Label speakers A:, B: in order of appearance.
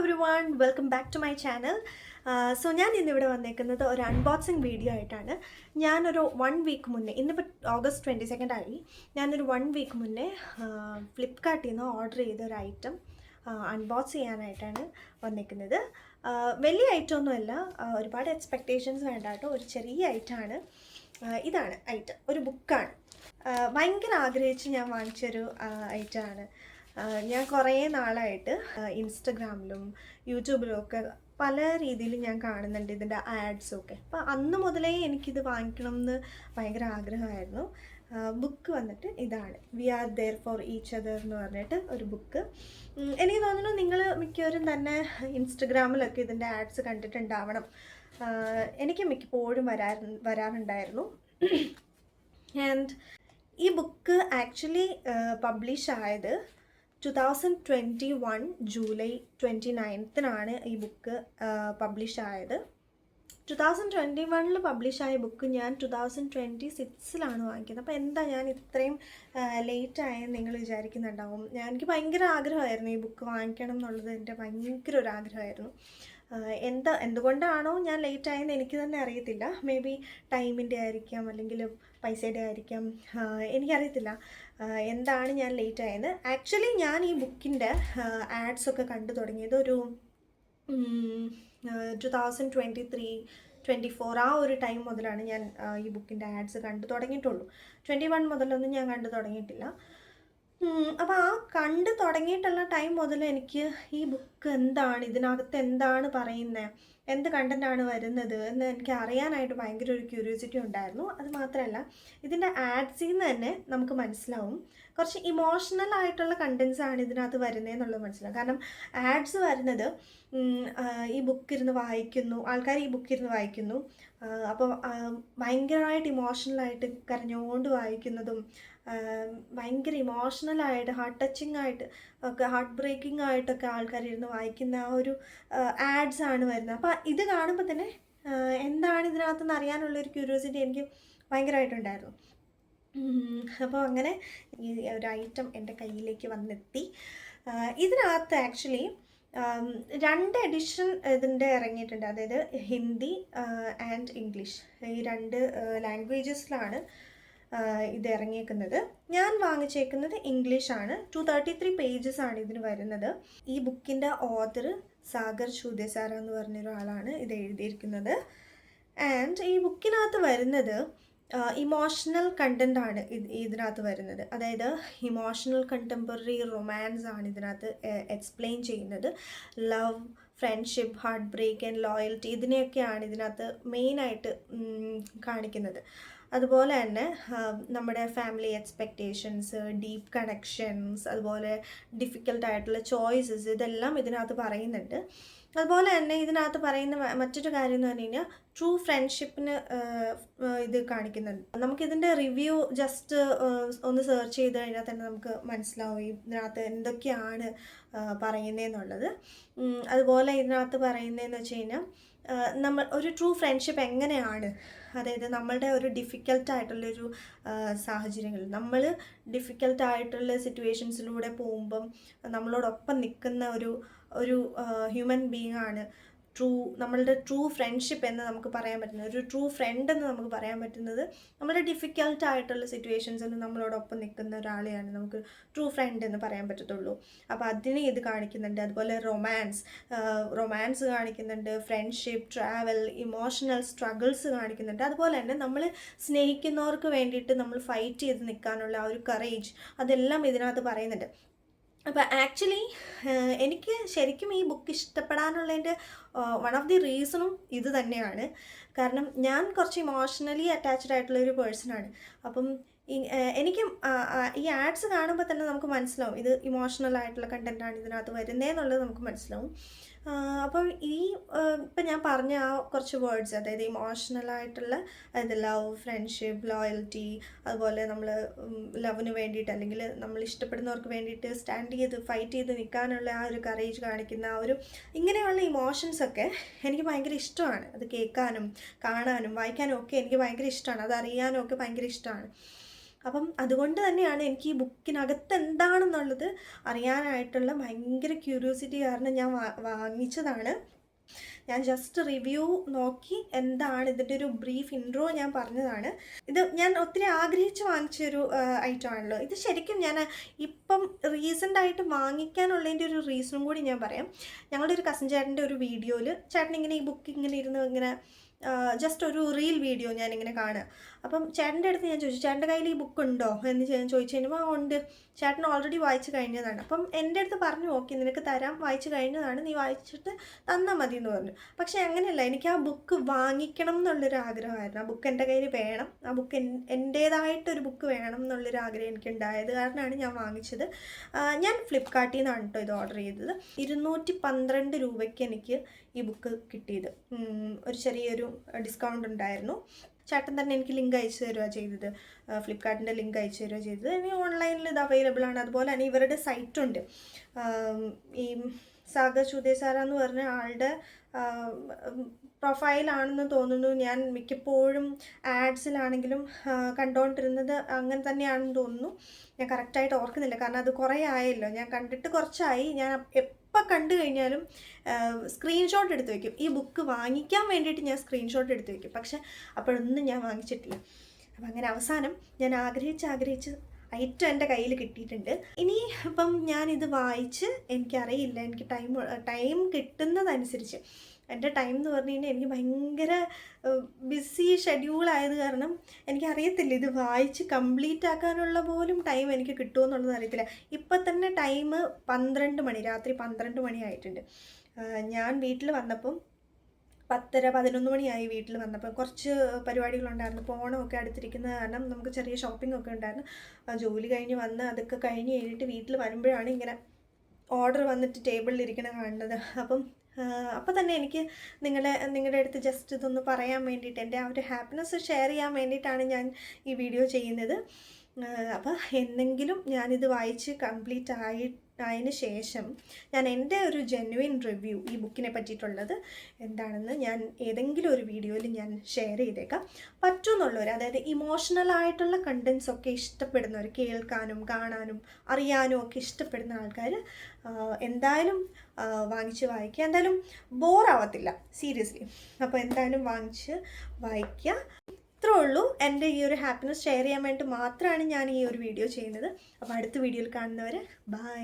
A: everyone, welcome back to my channel. So ഞാൻ ഇന്നിവിടെ വന്നേക്കുന്നത് ഒരു അൺബോക്സിങ് വീഡിയോ ആയിട്ടാണ്. ഞാനൊരു 1 വീക്ക് മുന്നേ, ഇന്നിപ്പോൾ ഓഗസ്റ്റ് 22 ആയി, ഞാനൊരു 1 വീക്ക് മുന്നേ ഫ്ലിപ്കാർട്ടിൽ നിന്ന് ഓർഡർ ചെയ്ത ഒരു ഐറ്റം അൺബോക്സ് ചെയ്യാനായിട്ടാണ് വന്നേക്കുന്നത്. വലിയ ഐറ്റമൊന്നുമല്ല, ഒരുപാട് എക്സ്പെക്റ്റേഷൻസ് വേണ്ട കേട്ടോ, ഒരു ചെറിയ ഐറ്റമാണ്. ഇതാണ് ഐറ്റം, ഒരു ബുക്കാണ്. ഭയങ്കര ആഗ്രഹിച്ച് ഞാൻ വാങ്ങിച്ചൊരു ഐറ്റമാണ്. ഞാൻ കുറേ നാളായിട്ട് ഇൻസ്റ്റഗ്രാമിലും യൂട്യൂബിലും ഒക്കെ പല രീതിയിൽ ഞാൻ കാണുന്നുണ്ട് ഇതിൻ്റെ ആഡ്സൊക്കെ. അപ്പോൾ അന്ന് മുതലേ എനിക്കിത് വാങ്ങിക്കണം എന്ന് ഭയങ്കര ആഗ്രഹമായിരുന്നു. ബുക്ക് വന്നിട്ട് ഇതാണ്, we are there for each other എന്ന് പറഞ്ഞിട്ട് ഒരു ബുക്ക്. എനിക്ക് തോന്നുന്നു നിങ്ങൾ മിക്കവരും തന്നെ ഇൻസ്റ്റഗ്രാമിലൊക്കെ ഇതിൻ്റെ ആഡ്സ് കണ്ടിട്ടുണ്ടാവണം. എനിക്ക് മിക്കപ്പോഴും വരാറുണ്ടായിരുന്നു. ആൻഡ് ഈ ബുക്ക് ആക്ച്വലി പബ്ലിഷ് ആയത് 2021 ജൂലൈ 29 ഈ ബുക്ക് പബ്ലിഷ് ആയത്. 2021 പബ്ലിഷായ ബുക്ക് ഞാൻ 2026 വാങ്ങിക്കുന്നത്. അപ്പോൾ എന്താ ഞാൻ ഇത്രയും ലേറ്റായെന്ന് നിങ്ങൾ വിചാരിക്കുന്നുണ്ടാവും. എനിക്ക് ഭയങ്കര ആഗ്രഹമായിരുന്നു ഈ ബുക്ക് വാങ്ങിക്കണം എന്നുള്ളത്, എൻ്റെ ഭയങ്കര ഒരു ആഗ്രഹമായിരുന്നു. എന്തുകൊണ്ടാണോ ഞാൻ ലേറ്റായെന്ന് എനിക്ക് തന്നെ അറിയത്തില്ല. മേ ബി ടൈമിൻ്റെ ആയിരിക്കാം, അല്ലെങ്കിൽ പൈസയുടെ ആയിരിക്കാം, എനിക്കറിയത്തില്ല എന്താണ് ഞാൻ ലേറ്റ് ആയെന്ന്. ആക്ച്വലി ഞാൻ ഈ ബുക്കിൻ്റെ ആഡ്സൊക്കെ കണ്ടു തുടങ്ങിയത് ഒരു 2023-24 ആ ഒരു ടൈം മുതലാണ് ഞാൻ ഈ ബുക്കിൻ്റെ ആഡ്സ് കണ്ടു തുടങ്ങിയിട്ടുള്ളൂ. 21 മുതലൊന്നും ഞാൻ കണ്ടു തുടങ്ങിയിട്ടില്ല. അപ്പോൾ ആ കണ്ടു തുടങ്ങിയിട്ടുള്ള ടൈം മുതൽ എനിക്ക് ഈ ബുക്ക് എന്താണ്, ഇതിനകത്ത് എന്താണ് പറയുന്നത്, എന്ത് കണ്ടൻ്റാണ് വരുന്നത് എന്ന് എനിക്ക് അറിയാനായിട്ട് ഭയങ്കര ഒരു ക്യൂരിയോസിറ്റി ഉണ്ടായിരുന്നു. അത് മാത്രമല്ല, ഇതിൻ്റെ ആഡ്സിൽ നിന്ന് തന്നെ നമുക്ക് മനസ്സിലാവും കുറച്ച് ഇമോഷണൽ ആയിട്ടുള്ള കണ്ടൻസാണ് ഇതിനകത്ത് വരുന്നതെന്നുള്ളത് മനസ്സിലാവും. കാരണം ആഡ്സ് വരുന്നത് ഈ ബുക്കിരുന്ന് വായിക്കുന്നു, ആൾക്കാർ ഈ ബുക്കിരുന്ന് വായിക്കുന്നു, അപ്പോൾ ഭയങ്കരമായിട്ട് ഇമോഷണലായിട്ട് കരഞ്ഞുകൊണ്ട് വായിക്കുന്നതും, ഭയങ്കര ഇമോഷണലായിട്ട് ഹാർട്ട് ടച്ചിങ് ആയിട്ട് ഒക്കെ, ഹാർട്ട് ബ്രേക്കിംഗ് ആയിട്ടൊക്കെ ആൾക്കാരിരുന്ന് വായിക്കുന്ന ആ ഒരു ആഡ്സാണ് വരുന്നത്. അപ്പോൾ ഇത് കാണുമ്പോൾ തന്നെ എന്താണ് ഇതിനകത്തുനിന്ന് അറിയാനുള്ളൊരു ക്യൂരിയോസിറ്റി എനിക്ക് ഭയങ്കരമായിട്ടുണ്ടായിരുന്നു. അപ്പോൾ അങ്ങനെ ഈ ഒരു ഐറ്റം എൻ്റെ കയ്യിലേക്ക് വന്നെത്തി. ഇതിനകത്ത് ആക്ച്വലി 2 എഡിഷൻ ഇതിൻ്റെ ഇറങ്ങിയിട്ടുണ്ട്. അതായത് ഹിന്ദി ആൻഡ് ഇംഗ്ലീഷ്, ഈ 2 ലാംഗ്വേജസിലാണ് ഇത് ഇറങ്ങിയേക്കുന്നത്. ഞാൻ വാങ്ങിച്ചേക്കുന്നത് ഇംഗ്ലീഷാണ്. 233 പേജസ് ആണ് ഇതിന് വരുന്നത്. ഈ ബുക്കിൻ്റെ ഓഥർ സാഗർ ചൂദേസാര എന്ന് പറഞ്ഞൊരാളാണ് ഇത് എഴുതിയിരിക്കുന്നത്. ആൻഡ് ഈ ബുക്കിനകത്ത് വരുന്നത് ഇമോഷണൽ കണ്ടൻ്റാണ് ഇതിനകത്ത് വരുന്നത്. അതായത് ഇമോഷണൽ കണ്ടംപററി റൊമാൻസ് ആണ് ഇതിനകത്ത് എക്സ്പ്ലെയിൻ ചെയ്യുന്നത്. Love, friendship, heart break and loyalty, ഇതിനെയൊക്കെയാണ് ഇതിനകത്ത് മെയിനായിട്ട് കാണിക്കുന്നത്. അതുപോലെ തന്നെ നമ്മുടെ ഫാമിലി എക്സ്പെക്റ്റേഷൻസ്, ഡീപ്പ് കണക്ഷൻസ്, അതുപോലെ ഡിഫിക്കൽട്ടായിട്ടുള്ള ചോയ്സസ്, ഇതെല്ലാം ഇതിനകത്ത് പറയുന്നുണ്ട്. അതുപോലെ തന്നെ ഇതിനകത്ത് പറയുന്ന മറ്റൊരു കാര്യം എന്ന് പറഞ്ഞു കഴിഞ്ഞാൽ ട്രൂ ഫ്രണ്ട്ഷിപ്പിന് ഇത് കാണിക്കുന്നുണ്ട്. നമുക്കിതിൻ്റെ റിവ്യൂ ജസ്റ്റ് ഒന്ന് സെർച്ച് ചെയ്ത് കഴിഞ്ഞാൽ തന്നെ നമുക്ക് മനസ്സിലാവും ഇതിനകത്ത് എന്തൊക്കെയാണ് പറയുന്നതെന്നുള്ളത്. അതുപോലെ ഇതിനകത്ത് പറയുന്നതെന്ന് വെച്ച് കഴിഞ്ഞാൽ നമ്മൾ ഒരു ട്രൂ ഫ്രണ്ട്ഷിപ്പ് എങ്ങനെയാണ്, അതായത് നമ്മളുടെ ഒരു ഡിഫിക്കൽട്ടായിട്ടുള്ളൊരു സാഹചര്യങ്ങൾ, നമ്മൾ ഡിഫിക്കൽട്ടായിട്ടുള്ള സിറ്റുവേഷൻസിലൂടെ പോകുമ്പം നമ്മളോടൊപ്പം നിൽക്കുന്ന ഒരു ഹ്യൂമൻ ബീങ് ആണ് നമ്മളുടെ ട്രൂ ഫ്രണ്ട്ഷിപ്പ് എന്ന് നമുക്ക് പറയാൻ പറ്റുന്നത്. ഒരു ട്രൂ ഫ്രണ്ട് എന്ന് നമുക്ക് പറയാൻ പറ്റുന്നത് നമ്മുടെ ഡിഫിക്കൽട്ടായിട്ടുള്ള സിറ്റുവേഷൻസിൽ നമ്മളോടൊപ്പം നിൽക്കുന്ന ഒരാളെയാണ് നമുക്ക് ട്രൂ ഫ്രണ്ട് എന്ന് പറയാൻ പറ്റത്തുള്ളൂ. അപ്പോൾ അതിനെ ഇത് കാണിക്കുന്നുണ്ട്. അതുപോലെ റൊമാൻസ് കാണിക്കുന്നുണ്ട്, ഫ്രണ്ട്ഷിപ്പ്, ട്രാവൽ, ഇമോഷണൽ സ്ട്രഗിൾസ് കാണിക്കുന്നുണ്ട്. അതുപോലെ തന്നെ നമ്മൾ സ്നേഹിക്കുന്നവർക്ക് വേണ്ടിയിട്ട് നമ്മൾ ഫൈറ്റ് ചെയ്ത് നിൽക്കാനുള്ള ആ ഒരു കറേജ്, അതെല്ലാം ഇതിനകത്ത് പറയുന്നുണ്ട്. അപ്പോൾ ആക്ച്വലി എനിക്ക് ശരിക്കും ഈ ബുക്ക് ഇഷ്ടപ്പെടാനുള്ളതിൻ്റെ വൺ ഓഫ് ദി റീസണും ഇത് തന്നെയാണ്. കാരണം ഞാൻ കുറച്ച് ഇമോഷണലി അറ്റാച്ച്ഡ് ആയിട്ടുള്ളൊരു പേഴ്സണാണ്. അപ്പം എനിക്കും ഈ ആഡ്സ് കാണുമ്പോൾ തന്നെ നമുക്ക് മനസ്സിലാവും ഇത് ഇമോഷണൽ ആയിട്ടുള്ള കണ്ടൻറ്റാണ് ഇതിനകത്ത് വരുന്നതെന്നുള്ളത് നമുക്ക് മനസ്സിലാവും. അപ്പം ഇപ്പം ഞാൻ പറഞ്ഞ ആ കുറച്ച് വേർഡ്സ്, അതായത് ഇമോഷണലായിട്ടുള്ള, അതായത് ലവ്, ഫ്രണ്ട്ഷിപ്പ്, ലോയൽറ്റി, അതുപോലെ നമ്മൾ ലവിന് വേണ്ടിയിട്ട് അല്ലെങ്കിൽ നമ്മൾ ഇഷ്ടപ്പെടുന്നവർക്ക് വേണ്ടിയിട്ട് സ്റ്റാൻഡ് ചെയ്ത് ഫൈറ്റ് ചെയ്ത് നിൽക്കാനുള്ള ആ ഒരു കറേജ് കാണിക്കുന്ന ആ ഒരു ഇങ്ങനെയുള്ള ഇമോഷൻസൊക്കെ എനിക്ക് ഭയങ്കര ഇഷ്ടമാണ്. അത് കേൾക്കാനും കാണാനും വായിക്കാനും ഒക്കെ എനിക്ക് ഭയങ്കര ഇഷ്ടമാണ്. അത് അറിയാനും ഒക്കെ ഭയങ്കര ഇഷ്ടമാണ്. അപ്പം അതുകൊണ്ട് തന്നെയാണ് എനിക്ക് ഈ ബുക്കിനകത്ത് എന്താണെന്നുള്ളത് അറിയാനായിട്ടുള്ള ഭയങ്കര ക്യൂരിയോസിറ്റി കാരണം ഞാൻ വാങ്ങിച്ചതാണ്. ഞാൻ ജസ്റ്റ് റിവ്യൂ നോക്കി എന്താണ് ഇതിൻ്റെ ഒരു ബ്രീഫ് ഇൻട്രോ ഞാൻ പറഞ്ഞതാണ്. ഇത് ഞാൻ ഒത്തിരി ആഗ്രഹിച്ച് വാങ്ങിച്ചൊരു ഐറ്റമാണല്ലോ. ഇത് ശരിക്കും ഞാൻ ഇപ്പം റീസെൻ്റായിട്ട് വാങ്ങിക്കാനുള്ളതിൻ്റെ ഒരു റീസണും കൂടി ഞാൻ പറയാം. ഞങ്ങളുടെ ഒരു കസിൻ ചേട്ടൻ്റെ ഒരു വീഡിയോയിൽ ചേട്ടൻ ഇങ്ങനെ ഈ ബുക്ക് ഇങ്ങനെ ഇരുന്ന് ഇങ്ങനെ ജസ്റ്റ് ഒരു റീൽ വീഡിയോ ഞാനിങ്ങനെ കാണുക. അപ്പം ചേട്ടൻ്റെ അടുത്ത് ഞാൻ ചോദിച്ചു, ചേട്ടൻ്റെ കയ്യിൽ ഈ ബുക്ക് ഉണ്ടോ എന്ന് ഞാൻ ചോദിച്ചു കഴിഞ്ഞപ്പോൾ ഉണ്ട്, ചേട്ടൻ ഓൾറെഡി വായിച്ച് കഴിഞ്ഞതാണ്. അപ്പം എൻ്റെ അടുത്ത് പറഞ്ഞു, ഓക്കെ നിനക്ക് തരാം, വായിച്ച് കഴിഞ്ഞതാണ്, നീ വായിച്ചിട്ട് തന്നാൽ മതി എന്ന് പറഞ്ഞു. പക്ഷേ അങ്ങനെയല്ല, എനിക്ക് ആ ബുക്ക് വാങ്ങിക്കണം എന്നുള്ളൊരു ആഗ്രഹമായിരുന്നു. ആ ബുക്ക് എൻ്റെ കയ്യിൽ വേണം, ആ ബുക്ക് എൻ്റേതായിട്ടൊരു ബുക്ക് വേണം എന്നുള്ളൊരു ആഗ്രഹം എനിക്കുണ്ടായത് കാരണമാണ് ഞാൻ വാങ്ങിച്ചത്. ഞാൻ ഫ്ലിപ്കാർട്ടിൽ നിന്നാണ് കേട്ടോ ഇത് ഓർഡർ ചെയ്തത്. 212 രൂപയ്ക്ക് എനിക്ക് ഈ ബുക്ക് കിട്ടിയത്. ഒരു ചെറിയൊരു ഡിസ്കൗണ്ട് ഉണ്ടായിരുന്നു. ചേട്ടൻ തന്നെ എനിക്ക് ലിങ്ക് അയച്ചു തരുക ചെയ്തത്, ഫ്ലിപ്കാർട്ടിൻ്റെ ലിങ്ക് അയച്ചു തരുക ചെയ്തത്. ഇനി ഓൺലൈനിൽ ഇത് അവൈലബിൾ ആണ്. അതുപോലെ തന്നെ ഇവരുടെ സൈറ്റുണ്ട്. ഈ സാഗർ ചുദേസാര എന്ന് പറഞ്ഞ ആളുടെ പ്രൊഫൈലാണെന്ന് തോന്നുന്നു. ഞാൻ മിക്കപ്പോഴും ആഡ്സിലാണെങ്കിലും കണ്ടുകൊണ്ടിരുന്നത് അങ്ങനെ തന്നെയാണെന്ന് തോന്നുന്നു. ഞാൻ കറക്റ്റായിട്ട് ഓർക്കുന്നില്ല, കാരണം അത് കുറേ ആയല്ലോ, ഞാൻ കണ്ടിട്ട് കുറച്ചായി. ഞാൻ എപ്പോൾ കണ്ടു കഴിഞ്ഞാലും സ്ക്രീൻഷോട്ട് എടുത്ത് വയ്ക്കും. ഈ ബുക്ക് വാങ്ങിക്കാൻ വേണ്ടിയിട്ട് ഞാൻ സ്ക്രീൻഷോട്ട് എടുത്ത് വയ്ക്കും, പക്ഷെ അപ്പോഴൊന്നും ഞാൻ വാങ്ങിച്ചിട്ടില്ല. അപ്പം അങ്ങനെ അവസാനം ഞാൻ ആഗ്രഹിച്ച് ഐറ്റം എൻ്റെ കയ്യിൽ കിട്ടിയിട്ടുണ്ട്. ഇനി ഇപ്പം ഞാനിത് വായിച്ച്, എനിക്കറിയില്ല, എനിക്ക് ടൈം കിട്ടുന്നതനുസരിച്ച്, എൻ്റെ ടൈം എന്ന് പറഞ്ഞു കഴിഞ്ഞാൽ എനിക്ക് ഭയങ്കര ബിസി ഷെഡ്യൂളായത് കാരണം എനിക്കറിയത്തില്ല ഇത് വായിച്ച് കംപ്ലീറ്റ് ആക്കാനുള്ള പോലും ടൈം എനിക്ക് കിട്ടുമോ എന്നുള്ളത് അറിയത്തില്ല. ഇപ്പം തന്നെ ടൈം 12 മണി, രാത്രി 12 മണി ആയിട്ടുണ്ട്. ഞാൻ വീട്ടിൽ വന്നപ്പം 10-11 മണിയായി. വീട്ടിൽ വന്നപ്പോൾ കുറച്ച് പരിപാടികളുണ്ടായിരുന്നു. ഓണമൊക്കെ അടുത്തിരിക്കുന്ന കാരണം നമുക്ക് ചെറിയ ഷോപ്പിംഗ് ഒക്കെ ഉണ്ടായിരുന്നു. ജോലി കഴിഞ്ഞ് വന്ന് അതൊക്കെ കഴിഞ്ഞ് കഴിഞ്ഞിട്ട് വീട്ടിൽ വരുമ്പോഴാണ് ഇങ്ങനെ ഓർഡർ വന്നിട്ട് ടേബിളിൽ ഇരിക്കണ കാണുന്നത്. അപ്പോൾ തന്നെ എനിക്ക് നിങ്ങളുടെ അടുത്ത് ജസ്റ്റ് ഇതൊന്ന് പറയാൻ വേണ്ടിയിട്ട്, എൻ്റെ ആ ഒരു ഹാപ്പിനെസ് ഷെയർ ചെയ്യാൻ വേണ്ടിയിട്ടാണ് ഞാൻ ഈ വീഡിയോ ചെയ്യുന്നത്. അപ്പോൾ എന്തെങ്കിലും ഞാനിത് വായിച്ച് കംപ്ലീറ്റ് ആയതിന് ശേഷം ഞാൻ എൻ്റെ ഒരു ജെന്യുവിൻ റിവ്യൂ ഈ ബുക്കിനെ പറ്റിയിട്ടുള്ളത് എന്താണെന്ന് ഞാൻ ഏതെങ്കിലും ഒരു വീഡിയോയിൽ ഞാൻ ഷെയർ ചെയ്തേക്കാം. പറ്റുമെന്നുള്ളവർ, അതായത് ഇമോഷണലായിട്ടുള്ള കണ്ടൻസ് ഒക്കെ ഇഷ്ടപ്പെടുന്നവർ, കേൾക്കാനും കാണാനും അറിയാനും ഒക്കെ ഇഷ്ടപ്പെടുന്ന ആൾക്കാർ എന്തായാലും വാങ്ങിച്ച് വായിക്കുക. എന്തായാലും ബോറാവത്തില്ല, സീരിയസ്ലി. അപ്പോൾ എന്തായാലും വാങ്ങിച്ച് വായിക്കുക. ഇത്രേ ഉള്ളൂ. എൻ്റെ ഈ ഒരു ഹാപ്പിനെസ് ഷെയർ ചെയ്യാൻ വേണ്ടി മാത്രമാണ് ഞാൻ ഈ ഒരു വീഡിയോ ചെയ്യുന്നത്. അപ്പോൾ അടുത്ത വീഡിയോയിൽ കാണുന്നവരെ ബൈ.